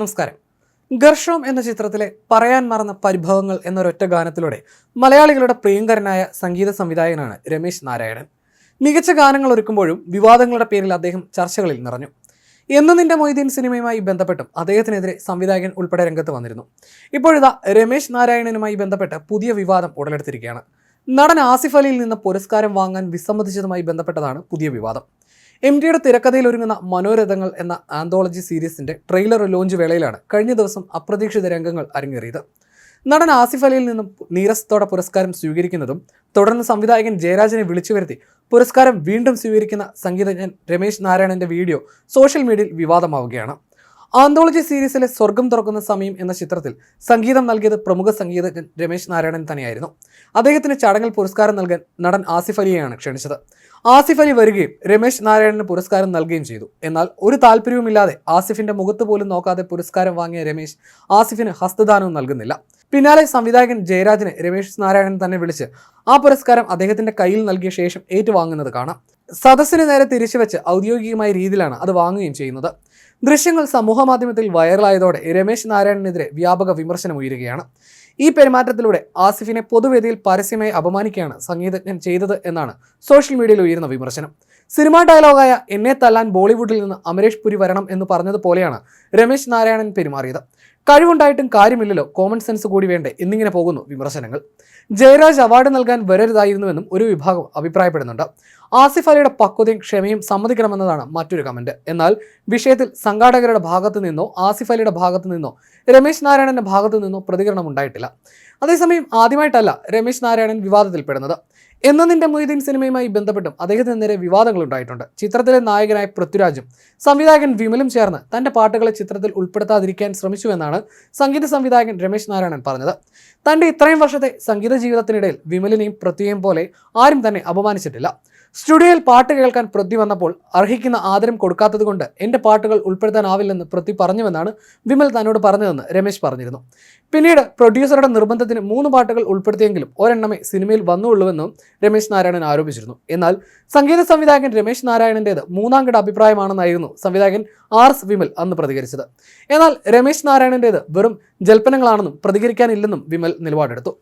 നമസ്കാരം. ഘർഷം എന്ന ചിത്രത്തിലെ പറയാൻ മറന്ന പരിഭവങ്ങൾ എന്നൊരൊറ്റ ഗാനത്തിലൂടെ മലയാളികളുടെ പ്രിയങ്കരനായ സംഗീത സംവിധായകനാണ് രമേശ് നാരായണൻ. മികച്ച ഗാനങ്ങൾ ഒരുക്കുമ്പോഴും വിവാദങ്ങളുടെ പേരിൽ അദ്ദേഹം ചർച്ചകളിൽ നിറഞ്ഞു. എന്ന് നിന്റെ മൊയ്തീൻ സിനിമയുമായി ബന്ധപ്പെട്ടും അദ്ദേഹത്തിനെതിരെ സംവിധായകൻ ഉൾപ്പെടെ രംഗത്ത് വന്നിരുന്നു. ഇപ്പോഴിതാ രമേശ് നാരായണനുമായി ബന്ധപ്പെട്ട് പുതിയ വിവാദം ഉടലെടുത്തിരിക്കുകയാണ്. നടൻ ആസിഫ് അലിയിൽ നിന്ന് പുരസ്കാരം വാങ്ങാൻ വിസമ്മതിച്ചതുമായി ബന്ധപ്പെട്ടതാണ് പുതിയ വിവാദം. MTയുടെ തിരക്കഥയിൽ ഒരുങ്ങുന്ന മനോരഥങ്ങൾ എന്ന ആന്തോളജി സീരീസിന്റെ ട്രെയിലർ ലോഞ്ച് വേളയിലാണ് കഴിഞ്ഞ ദിവസം അപ്രതീക്ഷിത രംഗങ്ങൾ അരങ്ങേറിയത്. നടൻ ആസിഫ് അലിയിൽ നിന്നും നീരസത്തോടെ പുരസ്കാരം സ്വീകരിക്കുന്നതും തുടർന്ന് സംവിധായകൻ ജയരാജനെ വിളിച്ചു വരുത്തി പുരസ്കാരം വീണ്ടും സ്വീകരിക്കുന്ന സംഗീതജ്ഞൻ രമേശ് നാരായണന്റെ വീഡിയോ സോഷ്യൽ മീഡിയയിൽ വിവാദമാവുകയാണ്. ആന്തോളജി സീരീസിലെ സ്വർഗം തുറക്കുന്ന സമയം എന്ന ചിത്രത്തിൽ സംഗീതം നൽകിയത് പ്രമുഖ സംഗീതജ്ഞൻ രമേശ് നാരായണൻ തന്നെയായിരുന്നു. അദ്ദേഹത്തിന് ചടങ്ങിൽ പുരസ്കാരം നൽകാൻ നടൻ ആസിഫ് അലിയെയാണ് ക്ഷണിച്ചത്. ആസിഫ് അലി വരികയും രമേശ് നാരായണന് പുരസ്കാരം നൽകുകയും ചെയ്തു. എന്നാൽ ഒരു താല്പര്യവുമില്ലാതെ ആസിഫിന്റെ മുഖത്ത് പോലും നോക്കാതെ പുരസ്കാരം വാങ്ങിയ രമേശ് ആസിഫിന് ഹസ്തദാനവും നൽകുന്നില്ല. പിന്നാലെ സംവിധായകൻ ജയരാജനെ രമേശ് നാരായണൻ തന്നെ വിളിച്ച് ആ പുരസ്കാരം അദ്ദേഹത്തിന്റെ കയ്യിൽ നൽകിയ ശേഷം ഏറ്റുവാങ്ങുന്നത് കാണാം. സദസ്സിന് നേരെ തിരിച്ചുവെച്ച് ഔദ്യോഗികമായ രീതിയിലാണ് അത് വാങ്ങുകയും ചെയ്യുന്നത്. ദൃശ്യങ്ങൾ സമൂഹമാധ്യമത്തിൽ വൈറലായതോടെ രമേശ് നാരായണനെതിരെ വ്യാപക വിമർശനം ഉയരുകയാണ്. ഈ പെരുമാറ്റത്തിലൂടെ ആസിഫിനെ പൊതുവേദിയിൽ പരസ്യമായി അപമാനിക്കുകയാണ് സംഗീതജ്ഞൻ ചെയ്തത് എന്നാണ് സോഷ്യൽ മീഡിയയിൽ ഉയരുന്ന വിമർശനം. സിനിമാ ഡയലോഗായ എന്നെ തല്ലാൻ ബോളിവുഡിൽ നിന്ന് അമരേഷ് പുരി വരണം എന്ന് പറഞ്ഞതുപോലെയാണ് രമേശ് നാരായണൻ പെരുമാറിയത്. കഴിവുണ്ടായിട്ടും കാര്യമില്ലല്ലോ, കോമൺ സെൻസ് കൂടി വേണ്ടേ എന്നിങ്ങനെ പോകുന്നു വിമർശനങ്ങൾ. ജയരാജ് അവാർഡ് നൽകാൻ വരരുതായിരുന്നുവെന്നും ഒരു വിഭാഗം അഭിപ്രായപ്പെടുന്നുണ്ട്. ആസിഫ് അലിയുടെ പക്വതയും ക്ഷമയും സമ്മതിക്കണമെന്നതാണ് മറ്റൊരു കമന്റ്. എന്നാൽ വിഷയത്തിൽ സംഘാടകരുടെ ഭാഗത്തു നിന്നോ ആസിഫ് അലിയുടെ ഭാഗത്തു നിന്നോ രമേശ് നാരായണന്റെ ഭാഗത്തു നിന്നോ പ്രതികരണം ഉണ്ടായിട്ടില്ല. അതേസമയം ആദ്യമായിട്ടല്ല രമേശ് നാരായണൻ വിവാദത്തിൽപ്പെടുന്നത്. എന്ന് നിന്റെ മൊയ്തീൻ സിനിമയുമായി ബന്ധപ്പെട്ടും അദ്ദേഹത്തിന് നേരെ വിവാദങ്ങൾ ഉണ്ടായിട്ടുണ്ട്. ചിത്രത്തിലെ നായകനായ പൃഥ്വിരാജും സംവിധായകൻ വിമലും ചേർന്ന് തന്റെ പാട്ടുകളെ ചിത്രത്തിൽ ഉൾപ്പെടുത്താതിരിക്കാൻ ശ്രമിച്ചുവെന്നാണ് സംഗീത സംവിധായകൻ രമേശ് നാരായണൻ പറഞ്ഞത്. തന്റെ ഇത്രയും വർഷത്തെ സംഗീത ജീവിതത്തിനിടയിൽ വിമലിനെയും പൃഥ്വിയെയും പോലെ ആരും തന്നെ അപമാനിച്ചിട്ടില്ല. സ്റ്റുഡിയോയിൽ പാട്ട് കേൾക്കാൻ പൃഥ്വി വന്നപ്പോൾ അർഹിക്കുന്ന ആദരം കൊടുക്കാത്തത് കൊണ്ട് എൻ്റെ പാട്ടുകൾ ഉൾപ്പെടുത്താനാവില്ലെന്ന് പൃഥ്വി പറഞ്ഞുവെന്നാണ് വിമൽ തന്നോട് പറഞ്ഞതെന്ന് രമേശ് പറഞ്ഞിരുന്നു. പിന്നീട് പ്രൊഡ്യൂസറുടെ നിർബന്ധത്തിന് 3 പാട്ടുകൾ ഉൾപ്പെടുത്തിയെങ്കിലും ഒരെണ്ണമേ സിനിമയിൽ വന്നുള്ളൂവെന്നും രമേശ് നാരായണൻ ആരോപിച്ചിരുന്നു. എന്നാൽ സംഗീത സംവിധായകൻ രമേശ് നാരായണൻ്റേത് മൂന്നാംകിട അഭിപ്രായമാണെന്നായിരുന്നു സംവിധായകൻ RS വിമൽ അന്ന് പ്രതികരിച്ചത്. എന്നാൽ രമേശ് നാരായണൻ്റേത് വെറും ജൽപ്പനങ്ങളാണെന്നും പ്രതികരിക്കാനില്ലെന്നും വിമൽ നിലപാടെടുത്തു.